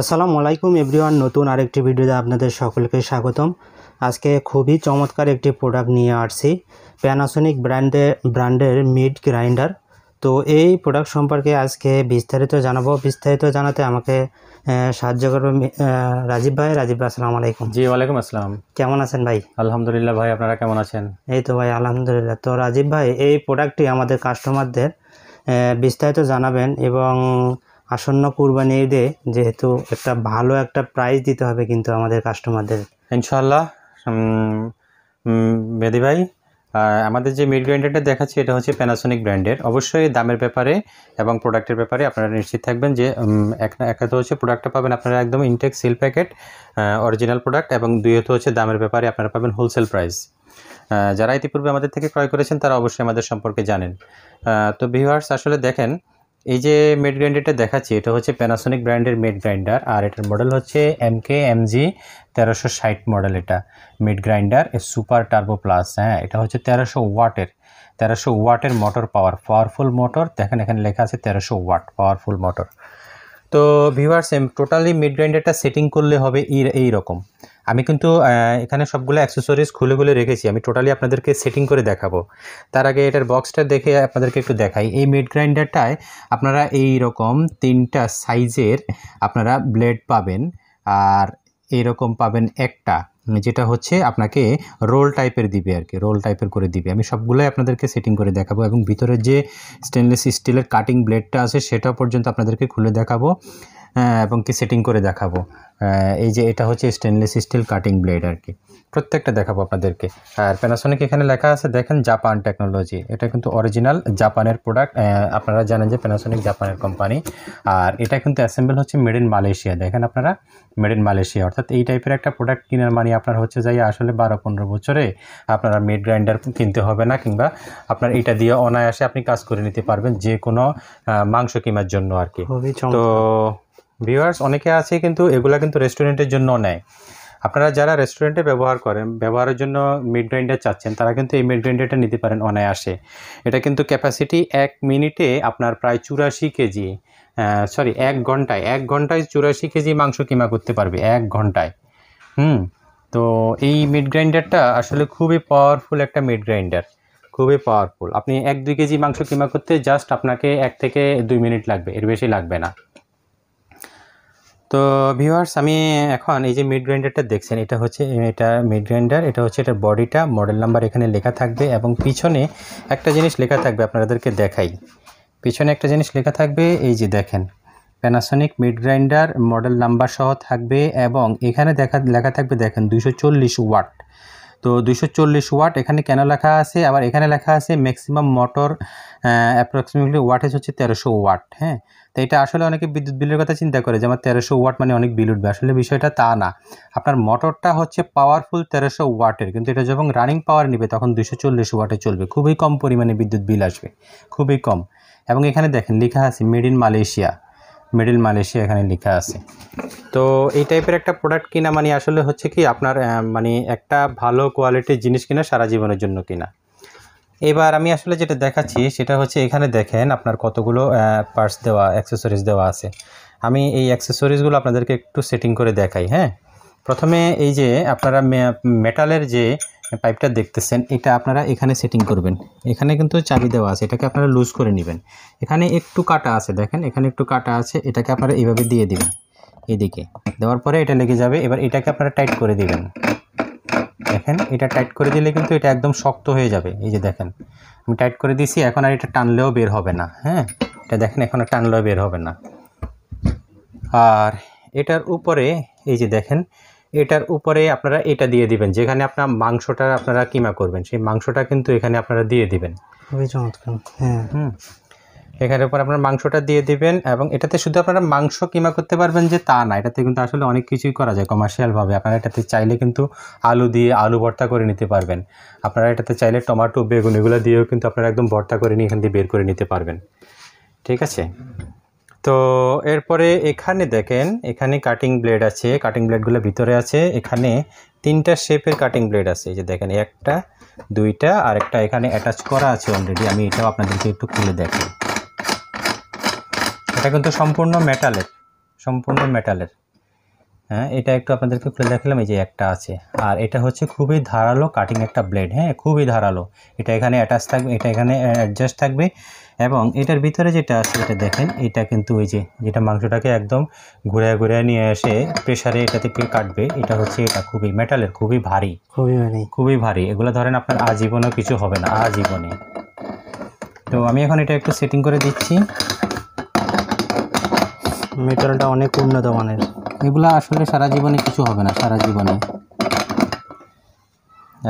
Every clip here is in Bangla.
আসসালামু আলাইকুম এভরিওয়ান, নতুন আরেকটি ভিডিওতে আপনাদের সকলকে স্বাগতম। আজকে খুবই চমৎকার একটি প্রোডাক্ট নিয়ে আসছি, প্যানাসোনিক ব্র্যান্ডের মিড গ্রাইন্ডার। তো এই প্রোডাক্ট সম্পর্কে আজকে বিস্তারিত জানাবো। বিস্তারিত জানাতে আমাকে সাহায্য করবে রাজীব ভাই। আসসালামু আলাইকুম। জি, ওয়ালাইকুম আসসালাম। কেমন আছেন ভাই? আলহামদুলিল্লাহ ভাই, আপনারা কেমন আছেন? এই তো ভাই আলহামদুলিল্লাহ। তো রাজীব ভাই, এই প্রোডাক্টটি আমাদের কাস্টমারদের বিস্তারিত জানাবেন এবং আসন্ন কুরবানি ঈদে যেহেতু একটা ভালো একটা প্রাইস দিতে হবে কিন্তু আমাদের কাস্টমারদের, ইনশাআল্লাহ। মেহেদি ভাই, আমাদের যে মিড গ্রাইন্ডারটা দেখাচ্ছি এটা হচ্ছে প্যানাসোনিক ব্র্যান্ডের। অবশ্যই দামের ব্যাপারে এবং প্রোডাক্টের ব্যাপারে আপনারা নিশ্চিত থাকবেন যে একটা হচ্ছে প্রোডাক্টটা পাবেন আপনারা একদম intact seal packet original product, এবং দ্বিতীয়ত হচ্ছে দামের ব্যাপারে আপনারা পাবেন হোলসেল প্রাইস। যারা ইতিপূর্বে আমাদের থেকে ক্রয় করেছেন তারা অবশ্যই আমাদের সম্পর্কে জানেন। তো ভিউয়ার্স, আসলে দেখেন, এই যে মিড গ্রাইন্ডারটা দেখাচ্ছি এটা হচ্ছে প্যানাসোনিক ব্র্যান্ডের মিড গ্রাইন্ডার, আর এটার মডেল হচ্ছে MKMG 1360 মডেল। এটা mid grinder super turbo plus. হ্যাঁ, এটা হচ্ছে 1300 ওয়াটের মোটর পাওয়ারফুল মোটর। দেখেন এখানে লেখা আছে 1300 ওয়াট পাওয়ারফুল মোটর। তো ভিউয়ার্স, টোটালি মিড গ্রাইন্ডারটা সেটিং করলে হবে এই রকম। আমি কিন্তু এখানে সবগুলো অ্যাক্সেসরিজ খুলে রেখেছি, আমি টোটালি আপনাদেরকে সেটিং করে দেখাবো। তার আগে এটার বক্সটা দেখে আপনাদেরকে একটু দেখাই। এই মিড গ্রাইন্ডারটায় আপনারা এই রকম 3টা সাইজের আপনারা ব্লেড পাবেন, আর এইরকম পাবেন একটা, যেটা হচ্ছে আপনাকে রোল টাইপের দিবে আর কি, রোল টাইপের করে দিবে। আমি সবগুলোই আপনাদেরকে সেটিং করে দেখাবো এবং ভিতরের যে স্টেনলেস স্টিলের কাটিং ব্লেডটা আছে সেটা পর্যন্ত আপনাদেরকে খুলে দেখাবো এবং কি সেটিং করে দেখাবো। এই যে এটা হচ্ছে স্টেনলেস স্টিল কাটিং ব্লেড আর কি, প্রত্যেকটা দেখাবো আপনাদেরকে। আর প্যানাসোনিক এখানে লেখা আছে দেখেন জাপান টেকনোলজি, এটা কিন্তু অরিজিনাল জাপানের প্রোডাক্ট। আপনারা জানেন যে প্যানাসোনিক জাপানের কোম্পানি, আর এটা কিন্তু অ্যাসেম্বল হচ্ছে মেড ইন মালয়েশিয়া। দেখেন আপনারা, মেড ইন মালয়েশিয়া। অর্থাৎ এই টাইপের একটা প্রোডাক্ট কেনার মানে আপনার হচ্ছে যাই আসলে 12-15 বছরে আপনারা মিড গ্রাইন্ডার কিনতে হবে না, কিংবা আপনার এটা দিয়ে অনায়াসে আপনি কাজ করে নিতে পারবেন যে কোনো মাংস কিমার জন্য আর কি। তো ভিউয়ার্স, অনেকে আছে কিন্তু এগুলা কিন্তু রেস্টুরেন্টের জন্য নেয়। আপনারা যারা রেস্টুরেন্টে ব্যবহারের জন্য মিড গ্রাইন্ডার চাচ্ছেন তারা কিন্তু এই মিড গ্রাইন্ডারটা নিতে পারেন অনায়াসে। এটা কিন্তু ক্যাপাসিটি 1 মিনিটে আপনার প্রায় 84 কেজি, 1 ঘন্টায় 84 কেজি মাংস কিমা করতে পারবে 1 ঘন্টায়। তো এই মিড গ্রাইন্ডারটা আসলে খুবই পাওয়ারফুল একটা মিড গ্রাইন্ডার, খুবই পাওয়ারফুল। আপনি 1-2 কেজি মাংস কিমা করতে জাস্ট আপনাকে 1 থেকে 2 মিনিট লাগবে, এর বেশি লাগবে না। তো ভিউয়ার্স, আমি এখন এই যে মিড গ্রাইন্ডারটা দেখছেন এটা হচ্ছে মিড গ্রাইন্ডার। এটা হচ্ছে এটার বডিটা, মডেল নাম্বার এখানে লেখা থাকবে এবং পিছনে একটা জিনিস লেখা থাকবে, আপনাদেরকে দেখাই। পিছনে একটা জিনিস লেখা থাকবে, এই যে দেখেন Panasonic mid grinder model number সহ থাকবে, এবং এখানে লেখা থাকবে দেখেন 240 ওয়াট। তো 240 ওয়াট এখানে কেন লেখা আছে, আবার এখানে লেখা আছে ম্যাক্সিমাম মোটর অ্যাপ্রক্সিমেটলি ওয়াটেজ হচ্ছে 1300 ওয়াট। হ্যাঁ, তো এটা আসলে অনেকে বিদ্যুৎ বিলের কথা চিন্তা করে যে আমার 1300 ওয়াট মানে অনেক বিল উঠবে, আসলে বিষয়টা তা না। আপনার মোটরটা হচ্ছে পাওয়ারফুল 1300 ওয়াটের, কিন্তু এটা যখন রানিং পাওয়ার নেবে তখন 240 ওয়াটে চলবে, খুবই কম পরিমাণে বিদ্যুৎ বিল আসবে, খুবই কম। এবং এখানে দেখেন লেখা আছে মেড ইন মালয়েশিয়া, এখানে লেখা আছে। তো এই টাইপের একটা প্রোডাক্ট কিনা মানে আসলে হচ্ছে কি আপনার মানে একটা ভালো কোয়ালিটির জিনিস কিনা সারা জীবনের জন্য কিনা। এবার আমি আসলে যেটা দেখাচ্ছি সেটা হচ্ছে এখানে দেখেন আপনার কতগুলো পার্টস দেওয়া, অ্যাক্সেসরিজ দেওয়া আছে। আমি এই অ্যাক্সেসরিজগুলো আপনাদেরকে একটু সেটিং করে দেখাই। হ্যাঁ, প্রথমে এই যে আপনারা মেটালের যে পাইপটা দেখতেছেন এটা আপনারা এখানে সেটিং করবেন। এখানে কিন্তু চাবি দেওয়া আছে, এটাকে আপনারা লুজ করে নেবেন। এখানে একটু কাটা আছে, দেখেন এখানে একটু কাটা আছে, এটাকে আপনারা এইভাবে দিয়ে দিবেন, এইদিকে দেওয়ার পরে এটা লেগে যাবে। এবার এটাকে আপনারা টাইট করে দিবেন। দেখেন এটা টাইট করে দিলে কিন্তু এটা একদম শক্ত হয়ে যাবে। এই যে দেখেন আমি টাইট করে দিয়েছি, এখন আর এটা টানলেও বের হবে না। হ্যাঁ, এটা দেখেন এখন আর টানলেও বের হবে না। আর এটার উপরে এই যে দেখেন, এটার উপরে আপনারা এটা দিয়ে দিবেন, যেখানে আপনার মাংসটা আপনারা কিমা করবেন সেই মাংসটা কিন্তু এখানে আপনারা দিয়ে দিবেন। খুবই চমৎকার। হ্যাঁ, এখানের উপর আপনার মাংসটা দিয়ে দিবেন, এবং এটাতে শুধু আপনারা মাংস কিমা করতে পারবেন যে তা না, এটাতে কিন্তু আসলে অনেক কিছুই করা যায় কমার্শিয়ালভাবে। আপনারা এটাতে চাইলে কিন্তু আলু দিয়ে আলু ভর্তা করে নিতে পারবেন। আপনারা এটাতে চাইলে টমেটো, বেগুন এগুলো দিয়েও কিন্তু আপনারা একদম ভর্তা করে নিয়ে এখান দিয়ে বের করে নিতে পারবেন। ঠিক আছে, তো এরপরে এখানে দেখেন এখানে কাটিং ব্লেড আছে, কাটিং ব্লেডগুলো ভিতরে আছে। এখানে 3টা শেপের কাটিং ব্লেড আছে, এই যে দেখেন 1টা 2টা আর একটা এখানে অ্যাটাচ করা আছে অলরেডি। আমি এটাও আপনাদেরকে একটু খুলে দেখাই। এটা কিন্তু সম্পূর্ণ মেটালের, হ্যাঁ, এটা একটু আপনাদেরকে খুলে দেখালাম, এই যে একটা আছে। আর এটা হচ্ছে খুবই ধারালো কাটিং একটা ব্লেড, হ্যাঁ, খুবই ধারালো। এটা এখানে অ্যাটাচ থাকবে, এটা এখানে অ্যাডজাস্ট থাকবে, এবং এটার ভিতরে যেটা আছে এটা দেখেন, এটা কিন্তু ওই যে যেটা মাংসটাকে একদম ঘুরে ঘুরে নিয়ে এসে প্রেসারে এটা থেকে কাটবে, এটা হচ্ছে এটা খুবই মেটালের, খুবই ভারী, খুবই ভারী। এগুলো ধরেন আপনার আজীবনেও কিছু হবে না, আজীবনে। তো আমি এখন এটা একটু সেটিং করে দিচ্ছি। মেটালটা অনেক উন্নত মানের, এগুলা আসলে সারা জীবনে কিছু হবে না, সারা জীবনে।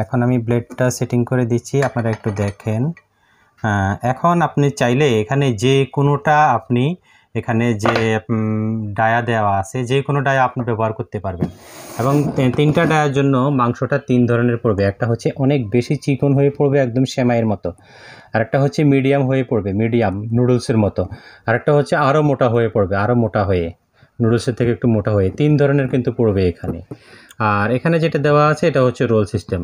এখন আমি ব্লেডটা সেটিং করে দিচ্ছি, আপনারা একটু দেখেন। এখন আপনি চাইলে এখানে যে কোনোটা আপনি এখানে যে ডায়া দেওয়া আছে, যে কোনো ডায়া আপনি ব্যবহার করতে পারবেন। এবং 3টা ডায়ার জন্য মাংসটা 3 ধরনের পড়বে। একটা হচ্ছে অনেক বেশি চিকন হয়ে পড়বে, একদম সেমাইয়ের মতো। আরেকটা হচ্ছে মিডিয়াম হয়ে পড়বে, মিডিয়াম নুডলসের মতো। আরেকটা হচ্ছে আরও মোটা হয়ে পড়বে, আরও মোটা হয়ে, নুডলসের থেকে একটু মোটা হয়ে। 3 ধরনের কিন্তু পড়বে এখানে। আর এখানে যেটা দেওয়া আছে এটা হচ্ছে রোল সিস্টেম,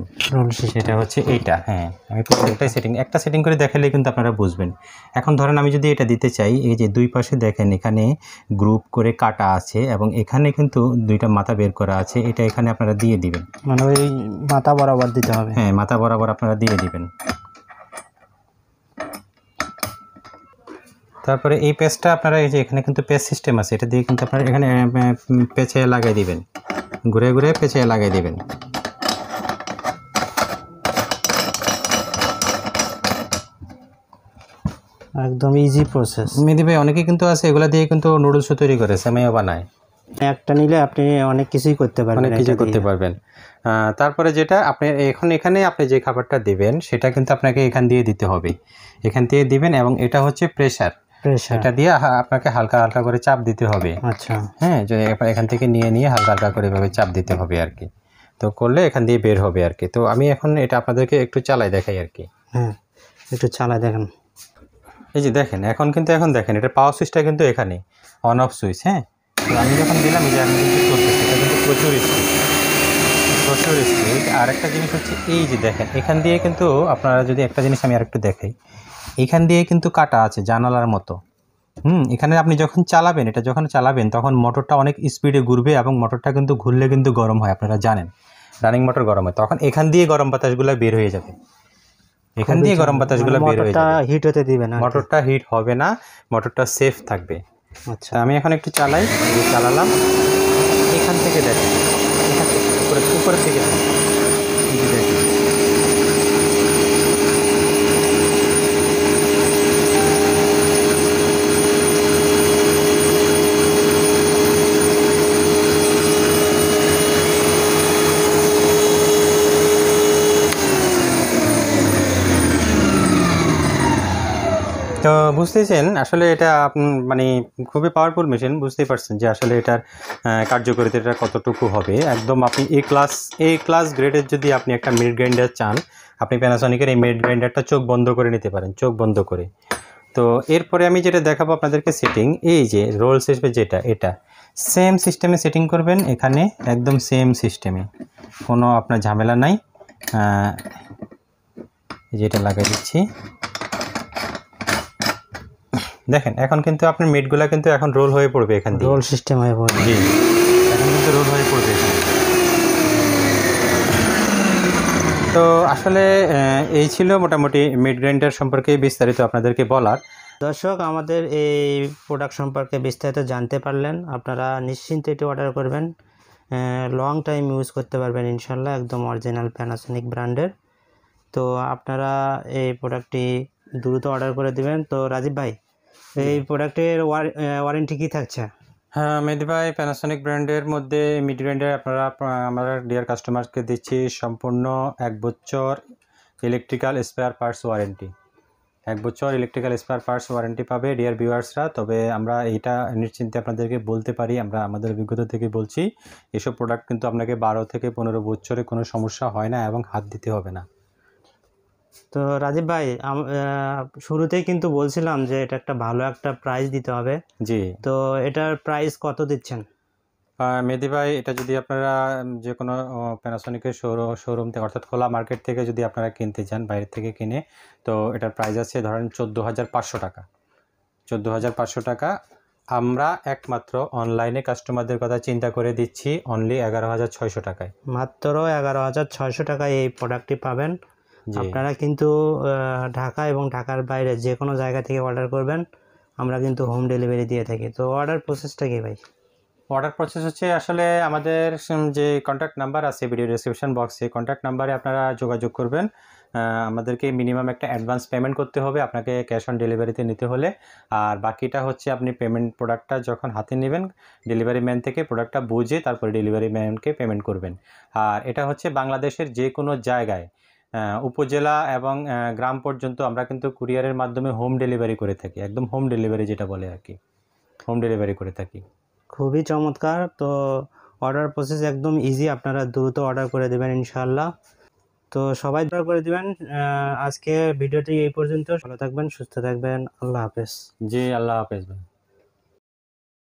এটা হচ্ছে এইটা। হ্যাঁ, আমি প্রত্যেকটাই একটা সেটিং করে দেখালে কিন্তু আপনারা বুঝবেন। এখন ধরেন আমি যদি এটা দিতে চাই, এই যে দুই পাশে দেখেন এখানে গ্রুপ করে কাটা আছে, এবং এখানে কিন্তু 2টা মাথা বের করা আছে, এটা এখানে আপনারা দিয়ে দিবেন, মানে ওই মাথা বরাবর দিতে হবে। হ্যাঁ, মাথা বরাবর আপনারা দিয়ে দিবেন। তারপরে এই পেজটা আপনারা, এই যে এখানে কিন্তু পেজ সিস্টেম আছে, এটা দিয়ে কিন্তু আপনারা এখানে পেঁচে লাগাই দিবেন, ঘুরে ঘুরে পেঁচে লাগাই দিবেন। একদম ইজি প্রসেস। মেহেদী ভাই, অনেকে কিন্তু আছে এগুলা দিয়ে কিন্তু নুডলসও তৈরি করে, সেমাইও বানায়। একটা নিলে আপনি অনেক কিছুই করতে পারবেন, অনেক কিছু করতে পারবেন। তারপরে যেটা আপনি এখানে আপনি যে খাবারটা দিবেন সেটা কিন্তু আপনাকে এখান দিয়ে দিতে হবে, এখান দিয়ে দিবেন। এবং এটা হচ্ছে প্রেসার, এটা দিয়ে আপনাকে হালকা হালকা করে চাপ দিতে হবে। আচ্ছা, হ্যাঁ, যে এখান থেকে নিয়ে হালকা হালকা করে এভাবে চাপ দিতে হবে আর কি। তো করলে এখান দিয়ে বের হবে আর কি। তো আমি এখন এটা আপনাদেরকে একটু চালাই দেখাই আর কি। হ্যাঁ, একটু চালাই দেখেন। এই যে দেখেন, এখন দেখেন এটা পাওয়ার সুইচটা কিন্তু এখানে অন অফ সুইচ। হ্যাঁ, তো আমি যখন দিলাম, এই যে এখন কিন্তু চলতেছে, এটা কিন্তু প্রচুর স্পিড। আর একটা জিনিস হচ্ছে, এই যে দেখেন এখান দিয়ে কিন্তু আপনারা যদি একটা জিনিস আমি আরেকটু দেখাই, এখান দিয়ে কিন্তু কাটা আছে জানালার মতো। এখানে আপনি যখন চালাবেন, এটা যখন চালাবেন তখন মোটরটা অনেক স্পিডে ঘুরবে, এবং মোটরটা কিন্তু ঘুরলে কিন্তু গরম হয়, আপনারা জানেন রানিং মোটর গরম হয়, তখন এখান দিয়ে গরম বাতাসগুলো বের হয়ে যাবে, এখান দিয়ে গরম বাতাসগুলো বের হয়ে যাবে। হিট হতে দিবে না, মোটরটা হিট হবে না, মোটরটা সেফ থাকবে। আচ্ছা, আমি এখন একটু চালাই, চালালাম, এখান থেকে দেখেন, এখান থেকে উপরের থেকে দেখেন। তো বুঝতেছেন আসলে এটা মানে খুবই পাওয়ারফুল মেশিন, বুঝতেই পারছেন যে আসলে এটার কার্যকারিতাটা কতটুকু হবে। একদম আপনি এ ক্লাস গ্রেডের যদি আপনি একটা মিড গ্রাইন্ডার চান, আপনি প্যানাসনিকের এই মিড গ্রাইন্ডারটা চোখ বন্ধ করে নিতে পারেন, চোখ বন্ধ করে। তো এরপরে আমি যেটা দেখাবো আপনাদেরকে সেটিং, এই যে রোল সিস্টেম যেটা, এটা সেম সিস্টেমে সেটিং করবেন, এখানে একদম সেম সিস্টেমে, কোনো আপনার ঝামেলা নাই। যেটা লাগাই দিচ্ছি, দেখেন এখন কিন্তু আপনার মিটগুলা কিন্তু এখন রোল হয়ে পড়বে, এখান দিয়ে রোল সিস্টেম হয়ে পড়বে। জি, এখন কিন্তু রোল হয়ে পড়বে এখানে। তো আসলে এই ছিল মোটামুটি মিড গ্রাইন্ডার সম্পর্কে বিস্তারিত আপনাদেরকে বলার। দর্শক, আমাদের এই প্রোডাক্ট সম্পর্কে বিস্তারিত জানতে পারলেন। আপনারা নিশ্চিন্তে এটি অর্ডার করবেন, লং টাইম ইউজ করতে পারবেন ইনশাল্লাহ, একদম অরিজিনাল প্যানাসোনিক ব্র্যান্ডের। তো আপনারা এই প্রোডাক্টটি দ্রুত অর্ডার করে দিবেন। তো রাজীব ভাই, এই প্রোডাক্টের ওয়ারেন্টি কি থাকছে? হ্যাঁ মেহেদী ভাই, প্যানাসোনিক ব্র্যান্ডের মধ্যে মিড গ্রাইন্ডার আমরা ডিয়ার কাস্টমারকে দিচ্ছি সম্পূর্ণ 1 বছর ইলেকট্রিক্যাল স্পেয়ার পার্টস ওয়ারেন্টি। 1 বছর ইলেকট্রিক্যাল স্পেয়ার পার্টস ওয়ারেন্টি পাবে ডিয়ার ভিউয়ার্সরা। তবে আমরা এইটা নিশ্চিন্তে আপনাদেরকে বলতে পারি, আমরা আমাদের অভিজ্ঞতা থেকে বলছি, এসব প্রোডাক্ট কিন্তু আপনাকে 12 থেকে 15 বছরে কোনো সমস্যা হয় না, এবং হাত দিতে হবে না। তো রাজীব ভাই, শুরুতেই কিন্তু বলছিলাম যে এটা একটা ভালো একটা প্রাইস দিতে হবে। জি, তো এটার প্রাইস কত দিচ্ছেন? মেহেদী ভাই, এটা যদি আপনারা যে কোনো প্যানাসোনিকের শোরুম থেকে, অর্থাৎ খোলা মার্কেট থেকে যদি আপনারা কিনতে চান, বাইরে থেকে কিনে, তো এটার প্রাইস আছে ধরেন 14,500 টাকা, 14,500 টাকা। আমরা একমাত্র অনলাইনে কাস্টমারদের কথা চিন্তা করে দিচ্ছি অনলি 11,600 টাকায়। মাত্র 11,600 টাকায় এই প্রোডাক্টটি পাবেন। জি আপনারা কিন্তু ঢাকা এবং ঢাকার বাইরে যে কোনো জায়গা থেকে অর্ডার করবেন, আমরা কিন্তু হোম ডেলিভারি দিয়ে থাকি। তো অর্ডার প্রসেসটা কি ভাই? অর্ডার প্রসেস হচ্ছে আসলে আমাদের যে কন্ট্যাক্ট নাম্বার আছে ভিডিও ডেসক্রিপশন বক্সে, কন্ট্যাক্ট নাম্বারে আপনারা যোগাযোগ করবেন। আমাদেরকে মিনিমাম একটা অ্যাডভান্স পেমেন্ট করতে হবে আপনাকে ক্যাশ অন ডেলিভারিতে নিতে হলে। আর বাকিটা হচ্ছে আপনি প্রোডাক্টটা যখন হাতে নেবেন ডেলিভারি ম্যান থেকে প্রোডাক্টটা বুঝে তারপরে ডেলিভারি ম্যানকে পেমেন্ট করবেন। আর এটা হচ্ছে বাংলাদেশের যে কোনো জায়গায় উপজেলা এবং গ্রাম পর্যন্ত আমরা কিন্তু কুরিয়ারের মাধ্যমে হোম ডেলিভারি করে থাকি, একদম হোম ডেলিভারি যেটা বলে আর কি, হোম ডেলিভারি করে থাকি। খুবই চমৎকার। তো অর্ডার প্রসেস একদম ইজি, আপনারা দ্রুত অর্ডার করে দেবেন ইনশাআল্লাহ। তো সবাই অর্ডার করে দেবেন। আজকে ভিডিওটি এই পর্যন্ত। ভালো থাকবেন, সুস্থ থাকবেন, আল্লাহ হাফেজ। জি আল্লাহ হাফেজ ভাই।